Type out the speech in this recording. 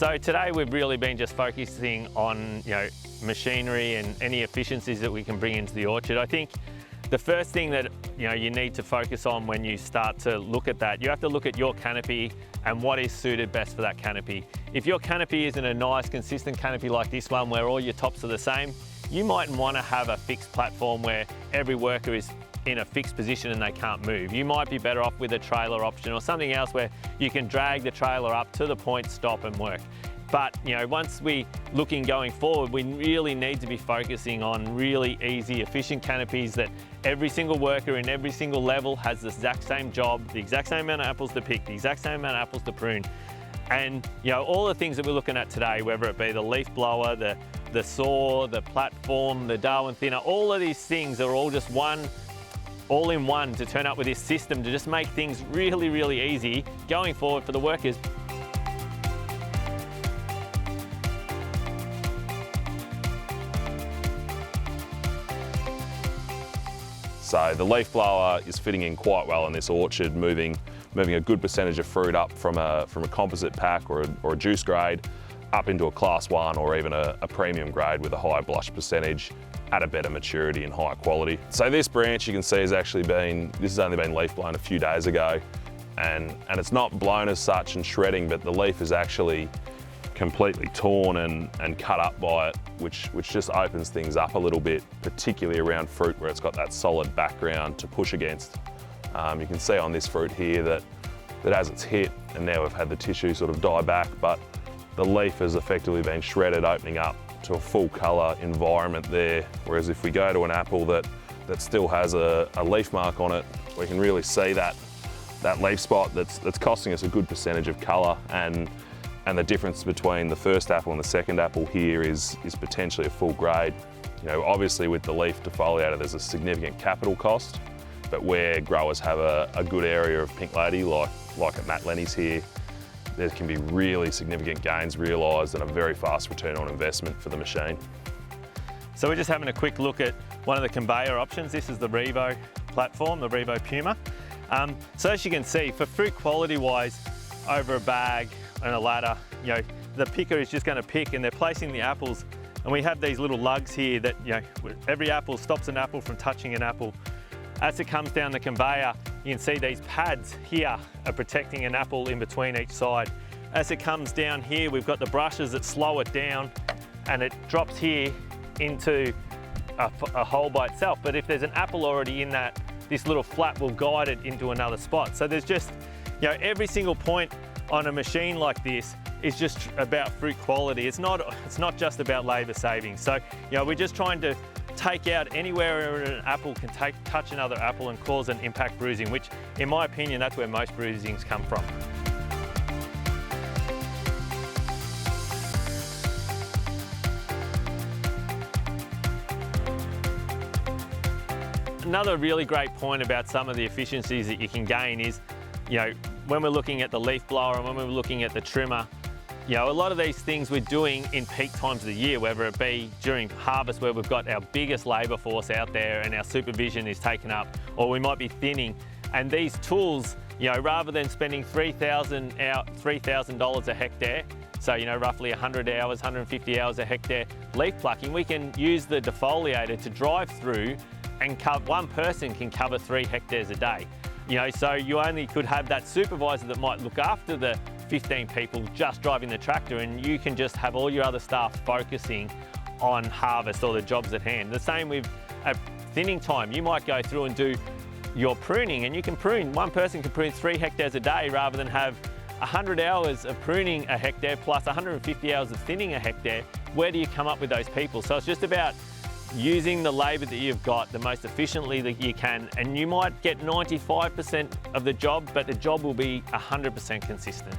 So today we've really been just focusing on machinery and any efficiencies that we can bring into the orchard. I think the first thing that you need to focus on when you start to look at that, you have to look at your canopy and what is suited best for that canopy. If your canopy isn't a nice consistent canopy like this one where all your tops are the same, you might want to have a fixed platform where every worker is in a fixed position and they can't move. You might be better off with a trailer option or something else where you can drag the trailer up to the point, stop and work. But once we looking going forward, we really need to be focusing on really easy, efficient canopies that every single worker in every single level has the exact same job, the exact same amount of apples to pick, the exact same amount of apples to prune. And all the things that we're looking at today, whether it be the leaf blower, the saw, the platform, the Darwin thinner, all of these things are all just all in one to turn up with this system to just make things really, really easy going forward for the workers. So the leaf blower is fitting in quite well in this orchard, moving a good percentage of fruit up from a composite pack or a juice grade up into a class 1 or even a premium grade with a high blush percentage at a better maturity and higher quality. So this branch you can see has only been leaf blown a few days ago, and it's not blown as such and shredding, but the leaf is actually completely torn and cut up by it, which just opens things up a little bit, particularly around fruit where it's got that solid background to push against. You can see on this fruit here that as it's hit, and now we've had the tissue sort of die back, but the leaf has effectively been shredded, opening up to a full colour environment there. Whereas if we go to an apple that still has a leaf mark on it, we can really see that leaf spot that's costing us a good percentage of colour, and the difference between the first apple and the second apple here is potentially a full grade. Obviously with the leaf defoliator there's a significant capital cost, but where growers have a good area of pink lady like at Matt Lenny's here, there can be really significant gains realised and a very fast return on investment for the machine. So we're just having a quick look at one of the conveyor options. This is the Revo platform, the Revo Puma. So as you can see, for fruit quality wise, over a bag and a ladder, the picker is just going to pick, and they're placing the apples, and we have these little lugs here that every apple stops an apple from touching an apple. As it comes down the conveyor, you can see these pads here are protecting an apple in between each side. As it comes down here, we've got the brushes that slow it down, and it drops here into a hole by itself. But if there's an apple already in that, this little flap will guide it into another spot. So there's just, every single point on a machine like this is just about fruit quality. It's not just about labour savings. So, we're just trying to take out anywhere where an apple can touch another apple and cause an impact bruising, which in my opinion, that's where most bruisings come from. Another really great point about some of the efficiencies that you can gain is, when we're looking at the leaf blower and when we're looking at the trimmer, a lot of these things we're doing in peak times of the year, whether it be during harvest where we've got our biggest labour force out there and our supervision is taken up, or we might be thinning. And these tools, rather than spending $3,000 a hectare, so roughly 100 hours, 150 hours a hectare leaf plucking, we can use the defoliator to drive through, and one person can cover 3 hectares a day. So you only could have that supervisor that might look after the 15 people just driving the tractor, and you can just have all your other staff focusing on harvest or the jobs at hand. The same with at thinning time. You might go through and do your pruning, and you can prune, one person can prune 3 hectares a day rather than have 100 hours of pruning a hectare plus 150 hours of thinning a hectare. Where do you come up with those people? So it's just about using the labour that you've got the most efficiently that you can, and you might get 95% of the job, but the job will be 100% consistent.